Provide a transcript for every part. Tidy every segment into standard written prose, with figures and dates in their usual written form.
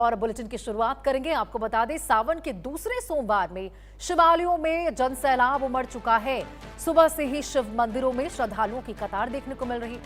और बुलेटिन की शुरुआत करेंगे। आपको बता दें, सावन के दूसरे सोमवार में शिवालयों में जनसैलाब उमड़ चुका है। सुबह से ही शिव मंदिरों में श्रद्धालुओं की कतार देखने को मिल रही।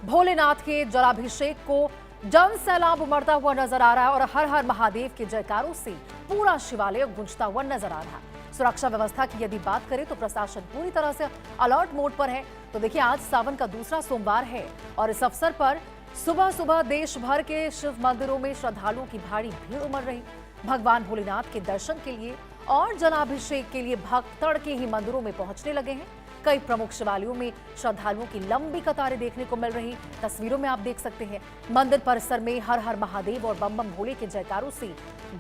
भोलेनाथ के जलाभिषेक को जनसैलाब उमड़ता हुआ नजर आ रहा है और हर हर महादेव के जयकारों से पूरा शिवालय गूंजता हुआ नजर आ रहा है। सुरक्षा व्यवस्था की यदि बात करें तो प्रशासन पूरी तरह से अलर्ट मोड पर है। तो देखिए, आज सावन का दूसरा सोमवार है और इस अवसर पर सुबह सुबह देश भर के शिव मंदिरों में श्रद्धालुओं की भारी भीड़ उमड़ रही। भगवान भोलेनाथ के दर्शन के लिए और जलाभिषेक के लिए भक्त तड़के ही मंदिरों में पहुंचने लगे हैं। कई प्रमुख शिवालयों में श्रद्धालुओं की लंबी कतारें देखने को मिल रही। तस्वीरों में आप देख सकते हैं, मंदिर परिसर में हर हर महादेव और बम बम भोले के जयकारों से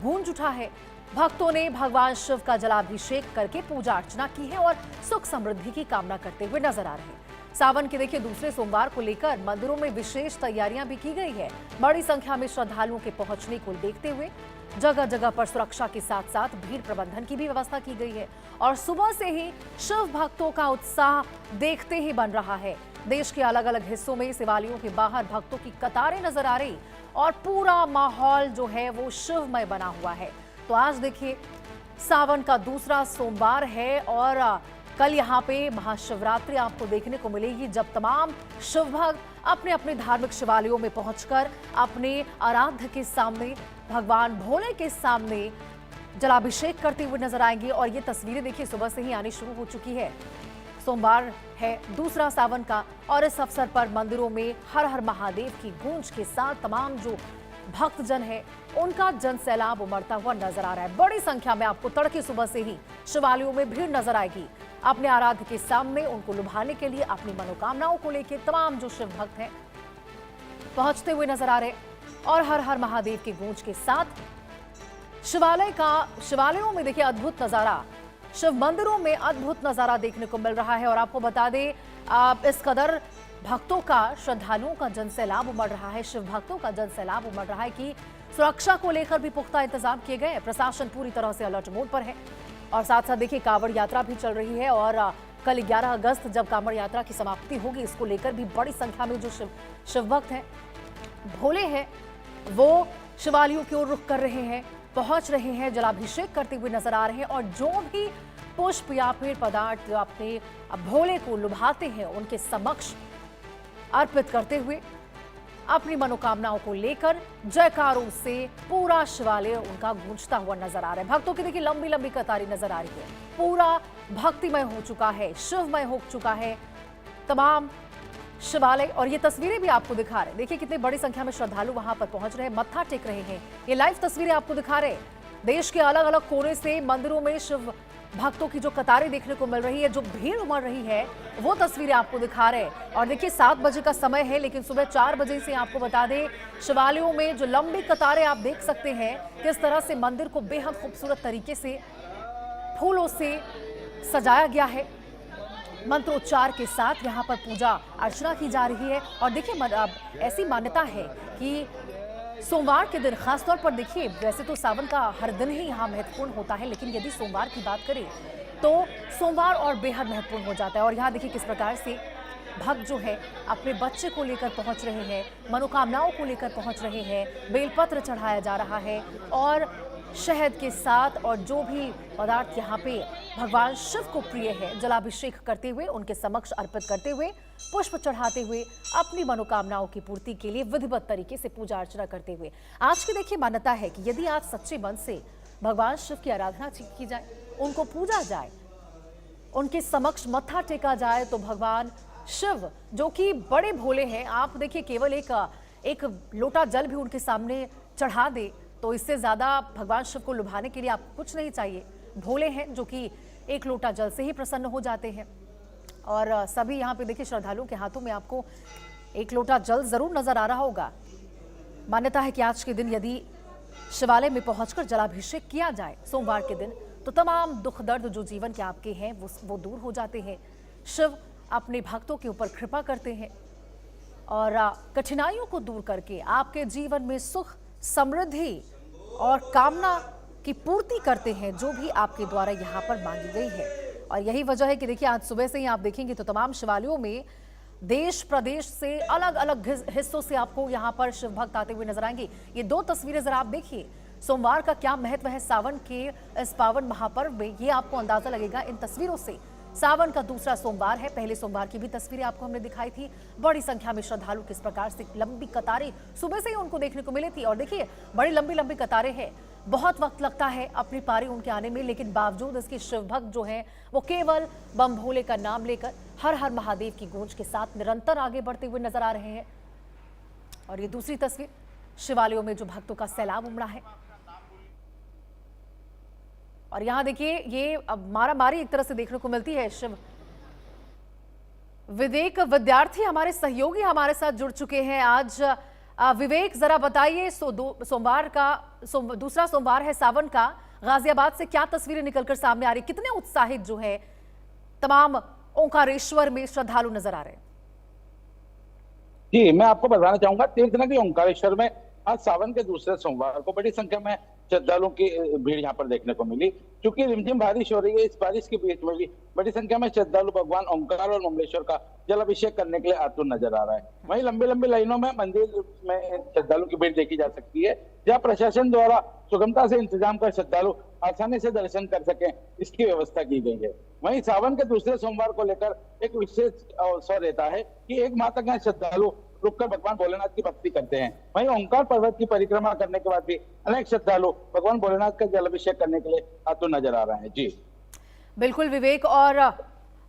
गूंज उठा है। भक्तों ने भगवान शिव का जलाभिषेक करके पूजा अर्चना की है और सुख समृद्धि की कामना करते हुए नजर आ रहे हैं। सावन के देखिए दूसरे सोमवार को लेकर मंदिरों में विशेष तैयारियां भी की गई है। बड़ी संख्या में श्रद्धालुओं के पहुंचने को देखते हुए जगह जगह पर सुरक्षा के साथ साथ भीड़ प्रबंधन की भी व्यवस्था की गई है और सुबह से ही शिव भक्तों का उत्साह देखते ही बन रहा है। देश के अलग अलग हिस्सों में शिवालयों के बाहर भक्तों की कतारें नजर आ रही और पूरा माहौल जो है वो शिवमय बना हुआ है। तो आज देखिए, सावन का दूसरा सोमवार है और कल यहाँ पे महाशिवरात्रि आपको देखने को मिलेगी, जब तमाम शिव भक्त अपने अपने धार्मिक शिवालयों में पहुंचकर अपने आराध्य के सामने, भगवान भोले के सामने जलाभिषेक करते हुए नजर आएंगे। और ये तस्वीरें देखिए सुबह से ही आनी शुरू हो चुकी है। सोमवार है दूसरा सावन का और इस अवसर पर मंदिरों में हर हर महादेव की गूंज के साथ तमाम जो भक्तजन है उनका जनसैलाब उमड़ता हुआ नजर आ रहा है। बड़ी संख्या में आपको तड़के सुबह से ही शिवालयों में भीड़ नजर आएगी। अपने आराध्य के सामने उनको लुभाने के लिए, अपनी मनोकामनाओं को लेकर तमाम जो शिव भक्त हैं पहुंचते हुए नजर आ रहे और हर हर महादेव की गूंज के साथ शिवालयों में देखिए अद्भुत नजारा, शिव मंदिरों में अद्भुत नजारा देखने को मिल रहा है। और आपको बता दें, इस कदर भक्तों का, श्रद्धालुओं का जनसैलाब उमड़ रहा है, शिव भक्तों का जनसैलाब उमड़ रहा है कि सुरक्षा को लेकर भी पुख्ता इंतजाम किए गए। प्रशासन पूरी तरह से अलर्ट मोड पर है और साथ साथ देखिए कांवड़ यात्रा भी चल रही है और कल 11 अगस्त जब कांवड़ यात्रा की समाप्ति होगी, इसको लेकर भी बड़ी संख्या में जो शिव भक्त हैं, भोले हैं, वो शिवालयों की ओर रुख कर रहे हैं, पहुंच रहे हैं, जलाभिषेक करते हुए नजर आ रहे हैं और जो भी पुष्प या पेड़ पदार्थ जो अपने भोले को लुभाते हैं उनके समक्ष अर्पित करते हुए अपनी मनोकामनाओं को लेकर जयकारों से पूरा शिवालय उनका गूंजता हुआ नजर आ रहा है। भक्तों की देखिए लंबी लंबी कतारें नजर आ रही है। पूरा भक्तिमय हो चुका है, शिवमय हो चुका है तमाम शिवालय। और ये तस्वीरें भी आपको दिखा रहे हैं, देखिए कितनी बड़ी संख्या में श्रद्धालु वहां पर पहुंच रहे हैं, मत्था टेक रहे हैं। ये लाइव तस्वीरें आपको दिखा रहे हैं। देश के अलग अलग कोने से मंदिरों में शिव भक्तों की जो कतारें देखने को मिल रही है, जो भीड़ उमड़ रही है, वो तस्वीरें आपको दिखा रहे हैं। और देखिए 7 बजे का समय है, लेकिन सुबह 4 बजे से आपको बता दें, शिवालयों में जो लंबी कतारें आप देख सकते हैं, किस तरह से मंदिर को बेहद खूबसूरत तरीके से फूलों से सजाया गया है। मंत्रोच्चार के साथ यहाँ पर पूजा अर्चना की जा रही है। और देखिए ऐसी मान्यता है कि सोमवार के दिन खासतौर पर, देखिए वैसे तो सावन का हर दिन ही यहाँ महत्वपूर्ण होता है, लेकिन यदि सोमवार की बात करें तो सोमवार और बेहद महत्वपूर्ण हो जाता है। और यहाँ देखिए किस प्रकार से भक्त जो है अपने बच्चे को लेकर पहुँच रहे हैं, मनोकामनाओं को लेकर पहुँच रहे हैं, बेलपत्र चढ़ाया जा रहा है और शहद के साथ और जो भी पदार्थ यहाँ पे भगवान शिव को प्रिय है, जलाभिषेक करते हुए, उनके समक्ष अर्पित करते हुए, पुष्प चढ़ाते हुए, अपनी मनोकामनाओं की पूर्ति के लिए विधिवत तरीके से पूजा अर्चना करते हुए। आज की देखिए मान्यता है कि यदि आज सच्चे मन से भगवान शिव की आराधना की जाए, उनको पूजा जाए, उनके समक्ष मत्था टेका जाए, तो भगवान शिव जो कि बड़े भोले हैं, आप देखिए केवल एक लोटा जल भी उनके सामने चढ़ा दे तो इससे ज्यादा भगवान शिव को लुभाने के लिए आपको कुछ नहीं चाहिए। भोले हैं जो कि एक लोटा जल से ही प्रसन्न हो जाते हैं। और सभी यहाँ पे देखिए श्रद्धालुओं के हाथों में आपको एक लोटा जल जरूर नजर आ रहा होगा। मान्यता है कि आज के दिन यदि शिवालय में पहुंचकर जलाभिषेक किया जाए सोमवार के दिन, तो तमाम दुख दर्द जो जीवन के आपके हैं वो दूर हो जाते हैं। शिव अपने भक्तों के ऊपर कृपा करते हैं और कठिनाइयों को दूर करके आपके जीवन में सुख, समृद्धि और कामना की पूर्ति करते हैं, जो भी आपके द्वारा यहाँ पर मांगी गई है। और यही वजह है कि देखिए आज सुबह से ही आप देखेंगे तो तमाम शिवालयों में देश प्रदेश से अलग अलग हिस्सों से आपको यहाँ पर शिव भक्त आते हुए नजर आएंगे। ये 2 तस्वीरें जरा आप देखिए, सोमवार का क्या महत्व है सावन के इस पावन महापर्व में, ये आपको अंदाजा लगेगा इन तस्वीरों से। सावन का दूसरा सोमवार है। पहले सोमवार की भी तस्वीरें आपको हमने दिखाई थी। बड़ी संख्या में श्रद्धालु किस प्रकार से लंबी कतारें सुबह से ही उनको देखने को मिली थी। और देखिए बड़ी लंबी लंबी कतारें हैं, बहुत वक्त लगता है अपनी पारी उनके आने में, लेकिन बावजूद इसके शिव भक्त जो हैं वो केवल बम भोले का नाम लेकर हर हर महादेव की गूंज के साथ निरंतर आगे बढ़ते हुए नजर आ रहे हैं। और ये दूसरी तस्वीर, शिवालयों में जो भक्तों का सैलाब उमड़ा है। और यहां देखिए ये मारा मारी एक तरह से देखने को मिलती है। शिव विवेक विद्यार्थी हमारे सहयोगी हमारे साथ जुड़ चुके हैं आज। विवेक जरा बताइए, सोमवार का दूसरा सोमवार है सावन का, गाजियाबाद से क्या तस्वीरें निकलकर सामने आ रही, कितने उत्साहित जो है तमाम ओंकारेश्वर में श्रद्धालु नजर आ रहे हैं? जी, मैं आपको बताना चाहूंगा तीर्थनगरी ओंकारेश्वर में आज सावन के दूसरे सोमवार को बड़ी संख्या में श्रद्धालुओं की भीड़ यहाँ पर देखने को मिली। क्योंकि रिमझिम बारिश हो रही है, इस बारिश के बीच में भी बड़ी संख्या में श्रद्धालु भगवान ओंकार और ममलेश्वर का जल अभिषेक करने के लिए आतुर नजर आ रहा है। वहीं लंबी लंबी लाइनों में मंदिर में श्रद्धालु की भीड़ देखी जा सकती है, जहाँ प्रशासन द्वारा सुगमता से इंतजाम कर श्रद्धालु आसानी से दर्शन कर सके, इसकी व्यवस्था की गई है। वहीं सावन के दूसरे सोमवार को लेकर एक विशेष अवसर रहता है कि एक माह तक यहाँ श्रद्धालु रुककर भगवान भोलेनाथ की भक्ति करते हैं। वहीं ओंकार पर्वत की परिक्रमा करने के बाद भी अनेक श्रद्धालु भगवान भोलेनाथ का जल अभिषेक करने के लिए आतुर नजर आ रहे हैं। जी बिल्कुल विवेक, और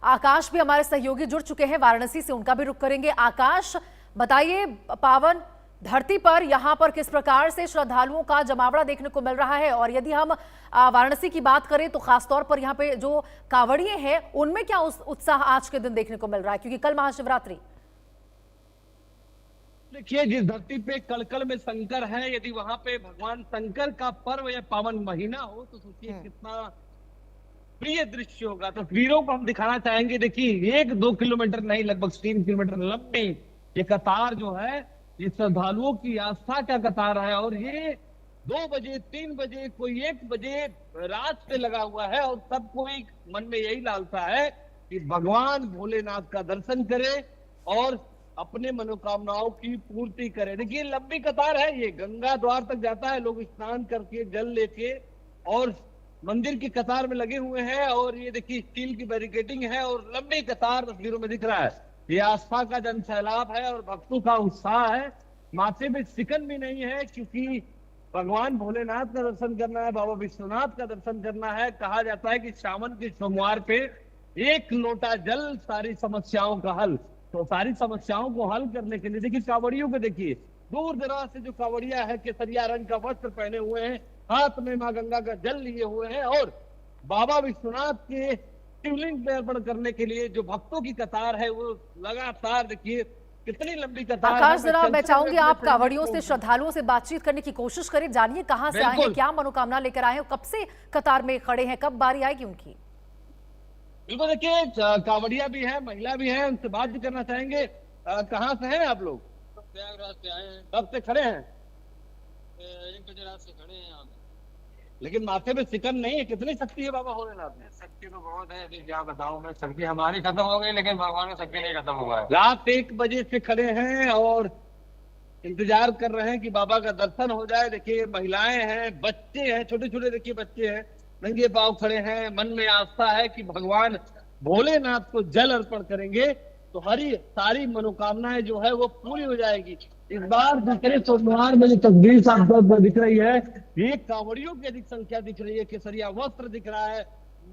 आकाश भी हमारे सहयोगी जुड़ चुके हैं वाराणसी से, उनका भी रुख करेंगे। आकाश बताइए, पावन धरती पर यहाँ पर किस प्रकार से श्रद्धालुओं का जमावड़ा देखने को मिल रहा है, और यदि हम वाराणसी की बात करें तो खासतौर पर यहाँ पे जो कांवड़िए हैं उनमें क्या उत्साह आज के दिन देखने को मिल रहा है, क्योंकि कल महाशिवरात्रि। देखिए, जिस धरती पे कलकल में शंकर है, यदि वहां पे भगवान शंकर का पर्व या पावन महीना हो तो सोचिए कितना प्रिय दृश्य होगा। तस्वीरों को हम दिखाना चाहेंगे। देखिए 1-2 किलोमीटर नहीं, लगभग 3 किलोमीटर लंबी ये कतार जो है, ये श्रद्धालुओं की आस्था का कतार है। और ये 2 बजे, 3 बजे, कोई 1 बजे रात से लगा हुआ है, और सब कोई मन में यही लालसा है कि भगवान भोलेनाथ का दर्शन करे और अपने मनोकामनाओं की पूर्ति करे। देखिए लंबी कतार है, ये गंगा द्वार तक जाता है, लोग स्नान करके जल लेके और मंदिर की कतार में लगे हुए हैं। और ये देखिए स्टील की बैरिकेडिंग है और लंबी कतार तस्वीरों में दिख रहा है। ये आस्था का जन सैलाब है और भक्तों का उत्साह है। माथे में सिकन भी नहीं है, क्योंकि भगवान भोलेनाथ का दर्शन करना है, बाबा विश्वनाथ का दर्शन करना है। कहा जाता है कि सावन के सोमवार पे 1 लोटा जल सारी समस्याओं का हल। तो सारी समस्याओं को हल करने के लिए देखिए कांवड़ियों को देखिए, दूर दराज से जो कांवड़िया है केसरिया रंग का वस्त्र पहने हुए हैं, हाथ में मां गंगा का जल लिए हुए हैं, और बाबा विश्वनाथ के शिवलिंग पे अर्पण करने के लिए जो भक्तों की कतार है वो लगातार देखिए कितनी लंबी कतार। आकाश जरा मैं चाहूंगी आप कांवड़ियों से, श्रद्धालुओं से बातचीत करने की कोशिश करें, जानिए कहां से आए हैं, क्या मनोकामना लेकर आए हैं, कब से कतार में खड़े हैं, कब बारी आएगी उनकी। बिल्कुल, देखिए कांवड़िया भी है, महिला भी है, उनसे बात भी करना चाहेंगे। कहाँ से हैं आप लोग? प्रयागराज से आए हैं। कब से खड़े हैं? 1 बजे रात से खड़े हैं यहाँ पे। लेकिन माथे में सिकन नहीं है, कितनी शक्ति है बाबा भोलेनाथ में? शक्ति तो बहुत है, अभी क्या बताऊं मैं। शक्ति हमारी खत्म हो गई, लेकिन भगवान की शक्ति नहीं खत्म हुआ है। रात 1 बजे से खड़े हैं और इंतजार कर रहे हैं कि बाबा का दर्शन हो जाए। देखिए महिलाएं हैं, बच्चे हैं, छोटे छोटे देखिए बच्चे हैं, नंगे पांव खड़े हैं। मन में आस्था है कि भगवान भोलेनाथ को जल अर्पण करेंगे तो हरी सारी मनोकामनाएं जो है वो पूरी हो जाएगी। इस बार दूसरे सोमवार में जो तस्वीर साफ दिख रही है, ये कांवड़ियों की अधिक संख्या दिख रही है, केसरिया वस्त्र दिख रहा है,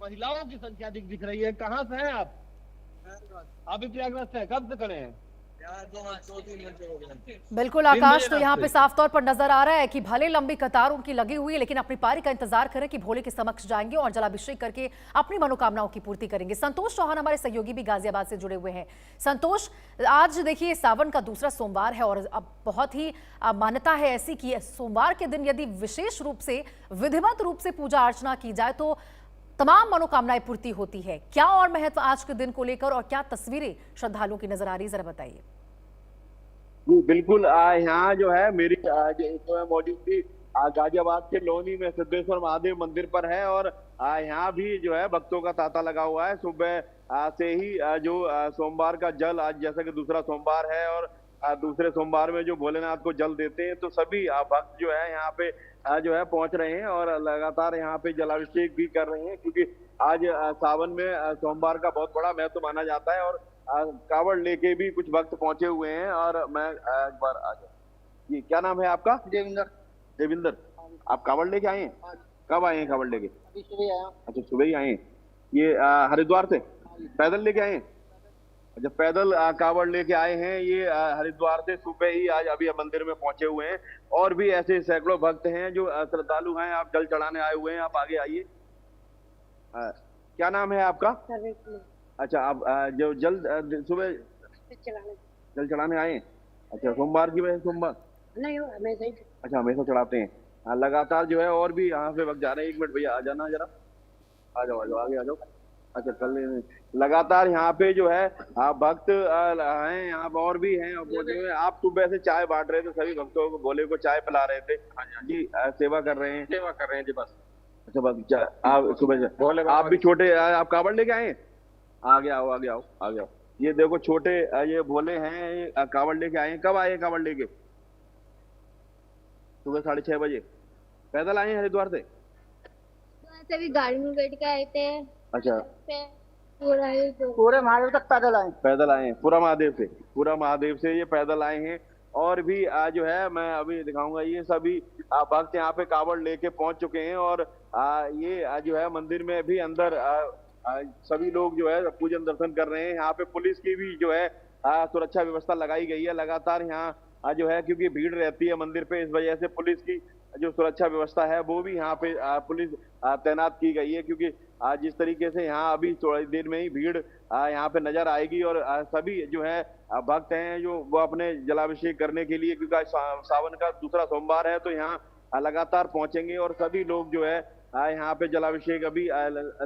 महिलाओं की संख्या दिख रही है। कहाँ से हैं आप? आप भी प्रयागराज से? कब से खड़े हैं? बिल्कुल आकाश, तो यहाँ पे साफ तौर पर नजर आ रहा है कि भले लंबी कतार उनकी लगी हुई है, लेकिन अपनी पारी का इंतजार करें कि भोले के समक्ष जाएंगे और जलाभिषेक करके अपनी मनोकामनाओं की पूर्ति करेंगे। संतोष चौहान हमारे सहयोगी भी गाजियाबाद से जुड़े हुए हैं। संतोष, आज देखिए सावन का दूसरा सोमवार है और अब बहुत ही मान्यता है ऐसी कि सोमवार के दिन यदि विशेष रूप से विधिवत रूप से पूजा अर्चना की जाए तो तमाम मनोकामनाएं पूर्ति होती है। क्या और महत्व आज के दिन को लेकर और क्या तस्वीरें श्रद्धालुओं की नजर आ रही है, जरा बताइए। जी बिल्कुल, यहाँ जो है मेरी जो है मौजूद थी गाजियाबाद के लोनी में सिद्धेश्वर महादेव मंदिर पर है, और यहाँ भी जो है भक्तों का तांता लगा हुआ है। सुबह से ही जो सोमवार का जल, आज जैसा कि दूसरा सोमवार है और दूसरे सोमवार में जो भोलेनाथ को जल देते हैं, तो सभी भक्त जो है यहाँ पे जो है पहुंच रहे हैं और लगातार यहाँ पे जलाभिषेक भी कर रहे हैं, क्योंकि आज सावन में सोमवार का बहुत बड़ा महत्व माना जाता है। और कावड़ लेके भी कुछ भक्त पहुंचे हुए हैं। और मैं एक बार आ जाऊँ, ये क्या नाम है आपका? देविंदर। देविंदर, आप कावड़ लेके आए हैं? कब आए हैं कावड़ लेके? अभी सुबह आया। अच्छा, सुबह ही आए हैं। ये हरिद्वार से पैदल लेके आए हैं? अच्छा, पैदल कावड़ लेके आए हैं। ये हरिद्वार से सुबह ही आज अभी मंदिर में पहुंचे हुए हैं। और भी ऐसे सैकड़ों भक्त हैं जो श्रद्धालु हैं, आप जल चढ़ाने आए हुए हैं। आप आगे आइए। क्या नाम है आपका? अच्छा, आप जो सुबह जल चढ़ाने आए हैं? अच्छा, सोमवार की वजह सोमवार नहीं, हमेशा ही। अच्छा, हमेशा चढ़ाते हैं। लगातार जो है और भी यहाँ पे वक्त जा रहे हैं। 1 मिनट भैया, आ जाना जरा, आ जाओ आगे आ जाओ। अच्छा, कल लगातार यहाँ पे जो है भक्त हैं, यहाँ पर और भी हैं। आप सुबह से चाय बांट रहे थे, सभी भक्तों को भोले को चाय पिला रहे थे। हाँ जी, सेवा कर रहे हैं। सेवा कर रहे हैं जी बस। अच्छा, बस आप सुबह से आप भी छोटे, आप कावड़ लेके आए हैं? आगे आओ आगे आओ आगे आओ। ये देखो छोटे ये भोले हैं, कावड़ लेके आए हैं। कब आए कावड़ लेके? सुबह 6:30 बजे पैदल आए हैं हरिद्वार से? ऐसे भी गाड़ी में बैठ के आए थे। अच्छा, पूरे महादेव तक पैदल आए। पैदल आए हैं पूरा महादेव से ये पैदल आए हैं। और भी जो है मैं अभी दिखाऊंगा, ये सभी भक्त यहाँ पे कावड़ लेके पहुंच चुके हैं। और ये जो है मंदिर में भी अंदर सभी लोग जो है पूजन दर्शन कर रहे हैं। यहाँ पे पुलिस की भी जो है सुरक्षा व्यवस्था लगाई गई है। लगातार यहाँ जो है, क्योंकि भीड़ रहती है मंदिर पे, इस वजह से पुलिस की जो सुरक्षा व्यवस्था है वो भी यहाँ पे पुलिस तैनात की गई है। क्योंकि जिस तरीके से यहाँ अभी थोड़ी देर में ही भीड़ यहाँ पे नजर आएगी। और सभी जो है भक्त हैं जो वो अपने जलाभिषेक करने के लिए, क्योंकि सावन का दूसरा सोमवार है, तो यहाँ लगातार पहुंचेंगे। और सभी लोग जो है यहाँ पे जलाभिषेक, अभी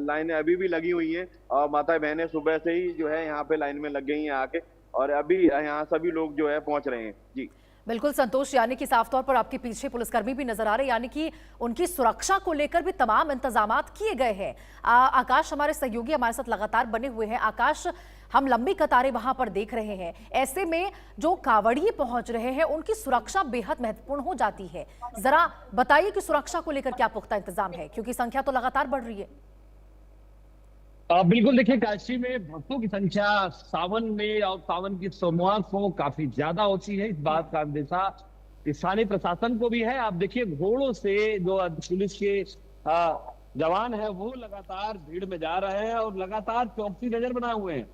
लाइनें अभी भी लगी हुई हैं और माता बहनें सुबह से ही जो है यहाँ पे लाइन में लग गई हैं आके। और अभी यहाँ सभी लोग जो है पहुंच रहे हैं। जी बिल्कुल संतोष, यानी कि साफ तौर पर आपके पीछे पुलिसकर्मी भी नजर आ रहे हैं, यानी कि उनकी सुरक्षा को लेकर भी तमाम इंतजामात किए गए हैं। आकाश हमारे सहयोगी हमारे साथ लगातार बने हुए हैं। आकाश, हम लंबी कतारें वहां पर देख रहे हैं, ऐसे में जो कांवड़िए पहुंच रहे हैं उनकी सुरक्षा बेहद महत्वपूर्ण हो जाती है। जरा बताइए कि सुरक्षा को लेकर क्या पुख्ता इंतजाम है, क्योंकि संख्या तो लगातार बढ़ रही है। बिल्कुल, देखिए काशी में भक्तों की संख्या सावन में और सावन की सोमवार को काफी ज्यादा होती है। इस बात का अंदेशा स्थानीय प्रशासन को भी है। आप देखिए घोड़ों से जो पुलिस के जवान है वो लगातार भीड़ में जा रहे हैं और लगातार चौकसी नजर बनाए हुए हैं।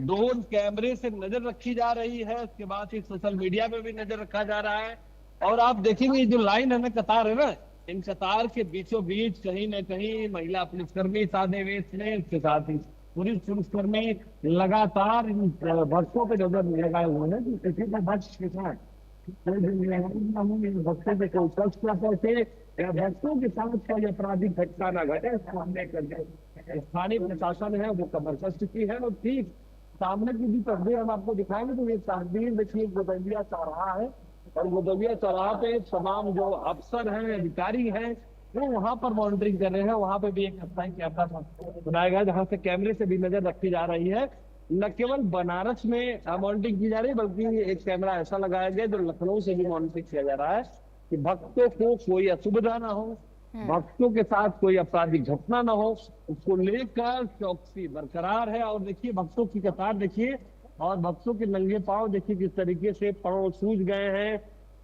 ड्रोन कैमरे से नजर रखी जा रही है, उसके बाद सोशल मीडिया पे भी नजर रखा जा रहा है। और आप देखेंगे जो लाइन है ना, कतार है ना, इन कतार के बीचों बीच कहीं न कहीं महिला पुलिसकर्मी सादे वेश में, उसके साथ ही पुलिसकर्मी लगातार इन भक्तों पे नजर लगाए हुए हैं। किसी का भक्त के साथ भक्तों पे कोई कष्ट न पहुंचे या भक्तों के साथ कोई आपराधिक घटना न घटे, सामने कर स्थानीय प्रशासन है वो कमरकस्त की है। और ठीक सामने की भी तस्वीर हम आपको दिखाएंगे। तो ये तस्वीर देखिए गोदविया चौराहा है और गोदविया चौराहा पे तमाम जो अफसर हैं, अधिकारी हैं, वो वहां पर मॉनिटरिंग कर रहे हैं। वहां पे भी एक अस्थायी कैमरा बनाया गया जहां से कैमरे से भी नजर रखी जा रही है। न केवल बनारस में मॉनिटरिंग की जा रही है, बल्कि एक कैमरा ऐसा लगाया गया जो लखनऊ से भी मॉनिटरिंग किया जा रहा है कि भक्तों को कोई असुविधा ना हो, भक्तों के साथ कोई आपराधिक घटना ना हो, उसको लेकर चौकसी बरकरार है। और देखिए भक्तों की कतार देखिए और भक्तों के नंगे पांव देखिए किस तरीके से पांव सूज गए हैं।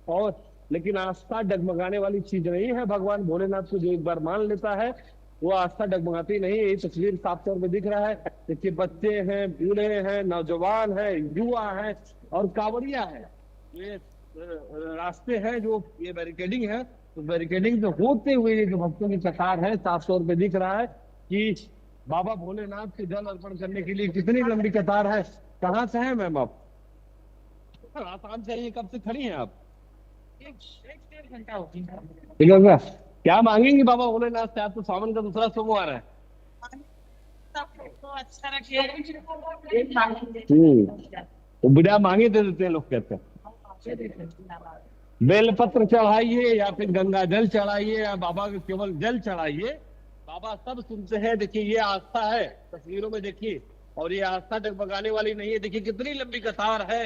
और लेकिन आस्था डगमगाने वाली चीज नहीं है। भगवान भोलेनाथ को जो एक बार मान लेता है वो आस्था डगमगाती नहीं है। ये तस्वीर साफ तौर पे दिख रहा है। देखिए बच्चे हैं, बूढ़े हैं, नौजवान हैं, युवा हैं और कांवड़िया है। ये रास्ते हैं जो ये बैरिकेडिंग है, तो बैरिकेडिंग से होते हुए जो भक्तों की कतार है साफ तौर पे दिख रहा है कि बाबा भोलेनाथ के जल अर्पण करने के लिए कितनी लंबी कतार है। कहाँ से है मैम आप? आसाम से आइए। कब से खड़ी हैं आप? 1-1.5 घंटा होगी। ठीक है, क्या मांगेंगे बाबा भोलेनाथ से? आप तो सावन का दूसरा सोमवार है। तो अच्छा रखिए। तो बिना मांगे दे देते हैं लोग, कहते हैं। बेलपत्र चढ़ाइए या फिर गंगा जल चढ़ाइए या बाबा को केवल जल चढ़ाइए, बाबा सब सुनते हैं। देखिए ये आस्था है, तस्वीरों में देखिए। और ये आस्था डगमगाने वाली नहीं है। देखिए कितनी लंबी कतार है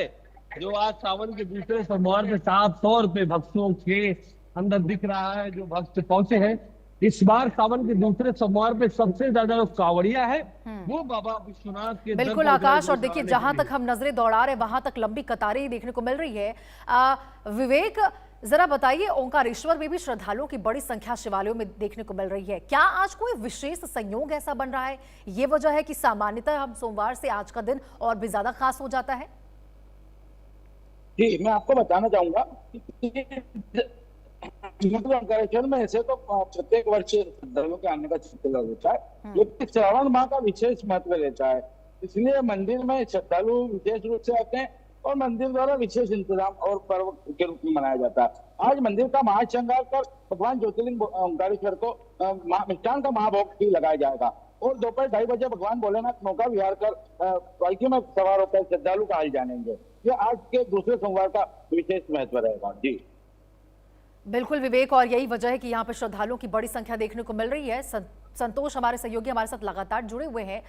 जो आज सावन के दूसरे सोमवार पे 700 रुपए भक्तों के अंदर दिख रहा है, जो भक्त पहुंचे हैं। इस बार सावन के दूसरे सोमवार पे सबसे ज्यादा जो कांवड़िया है वो बाबा विश्वनाथ के दर बिल्कुल पर आकाश, जल और देखिए चढ़ाने जहां के लिए। तक हम नजरें दौड़ा रहे वहां तक लंबी कतारें देखने को मिल रही है। विवेक, जरा बताइए, ओंकारेश्वर में भी श्रद्धालुओं की बड़ी संख्या शिवालयों में देखने को मिल रही है। क्या आज कोई विशेष संयोग ऐसा बन रहा है? ये वजह है कि सामान्यतः हम सोमवार से आज का दिन और भी ज्यादा खास हो जाता है? जी, मैं आपको बताना चाहूंगा मतलब ओंकारेश्वर में ऐसे तो प्रत्येक वर्ष श्रद्धालुओं के आने का सिलसिला होता है, लेकिन श्रावण माह का विशेष महत्व रहता है। इसलिए मंदिर में श्रद्धालु विशेष रूप से आते हैं और मंदिर द्वारा विशेष इंतजाम और पर्व के रूप में मनाया जाता है। आज मंदिर का महाश्रृंगार कर भगवान ज्योतिर्लिंग ओंकारेश्वर को मिष्ठान का महाभोग भी लगाया जाएगा और दोपहर 2:30 बजे भगवान भोलेनाथ नौका विहार कर पालकी में सवार होकर श्रद्धालु का हाल जानेंगे। ये आज के दूसरे सोमवार का विशेष महत्व रहेगा। जी बिल्कुल विवेक, और यही वजह है कि यहाँ पर श्रद्धालुओं की बड़ी संख्या देखने को मिल रही है। संतोष हमारे सहयोगी हमारे साथ लगातार जुड़े हुए हैं।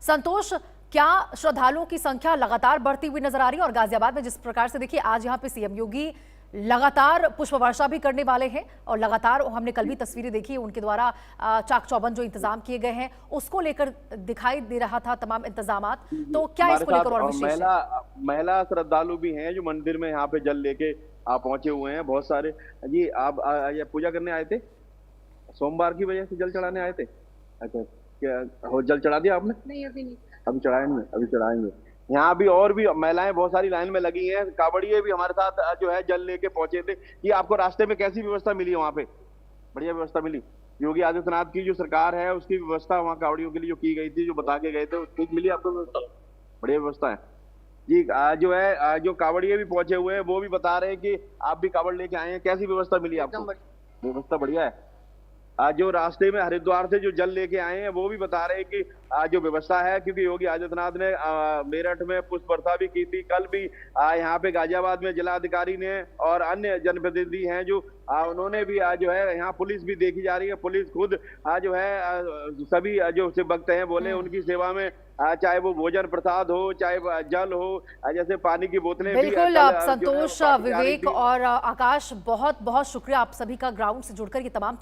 संतोष, क्या श्रद्धालुओं की संख्या लगातार बढ़ती हुई नजर आ रही है? और गाजियाबाद में जिस प्रकार से देखिए आज यहाँ पे सीएम योगी लगातार पुष्प वर्षा भी करने वाले हैं और लगातार हमने कल भी तस्वीरें देखी, उनके द्वारा चाक चौबंद जो इंतजाम किए गए हैं उसको लेकर दिखाई दे रहा था तमाम इंतजामात। तो क्या इसको लेकर और विशेष है? महिला श्रद्धालु भी हैं जो मंदिर में यहाँ पे जल लेके आप पहुंचे हुए हैं बहुत सारे। जी, आप ये पूजा करने आए थे? सोमवार की वजह से जल चढ़ाने आए थे? अच्छा, क्या हो जल चढ़ा दिया आपने? नहीं अभी नहीं। अभी चढ़ाए नहीं, अभी चढ़ाएंगे। यहाँ भी और भी महिलाएं बहुत सारी लाइन में लगी हैं। कावड़िए भी हमारे साथ जो है जल लेके पहुंचे थे। कि आपको रास्ते में कैसी व्यवस्था मिली वहाँ पे? बढ़िया व्यवस्था मिली। योगी आदित्यनाथ की जो सरकार है उसकी व्यवस्था वहाँ कावड़ियों के लिए जो की गई थी, जो बता के गए थे, ठीक मिली आपको व्यवस्था? बढ़िया व्यवस्था है जी। जो है जो कावड़िए भी पहुंचे हुए हैं वो भी बता रहे हैं कि आप भी कावड़ लेके आए हैं, कैसी व्यवस्था मिली आपको? व्यवस्था बढ़िया है। जो रास्ते में हरिद्वार से जो जल लेके आए हैं वो भी बता रहे हैं कि जो व्यवस्था है, क्योंकि योगी आदित्यनाथ ने मेरठ में पुष्प वर्षा भी की थी। कल भी यहाँ पे गाजियाबाद में जिलाधिकारी ने और अन्य जनप्रतिनिधि हैं जो उन्होंने भी जो है यहाँ पुलिस भी देखी जा रही है। पुलिस खुद जो है सभी जो शिव भक्त हैं बोले उनकी सेवा में, चाहे वो भोजन प्रसाद हो, चाहे जल हो, जैसे पानी की बोतलें भी। बिल्कुल संतोष, विवेक और आकाश, बहुत बहुत शुक्रिया आप सभी का ग्राउंड से जुड़कर ये तमाम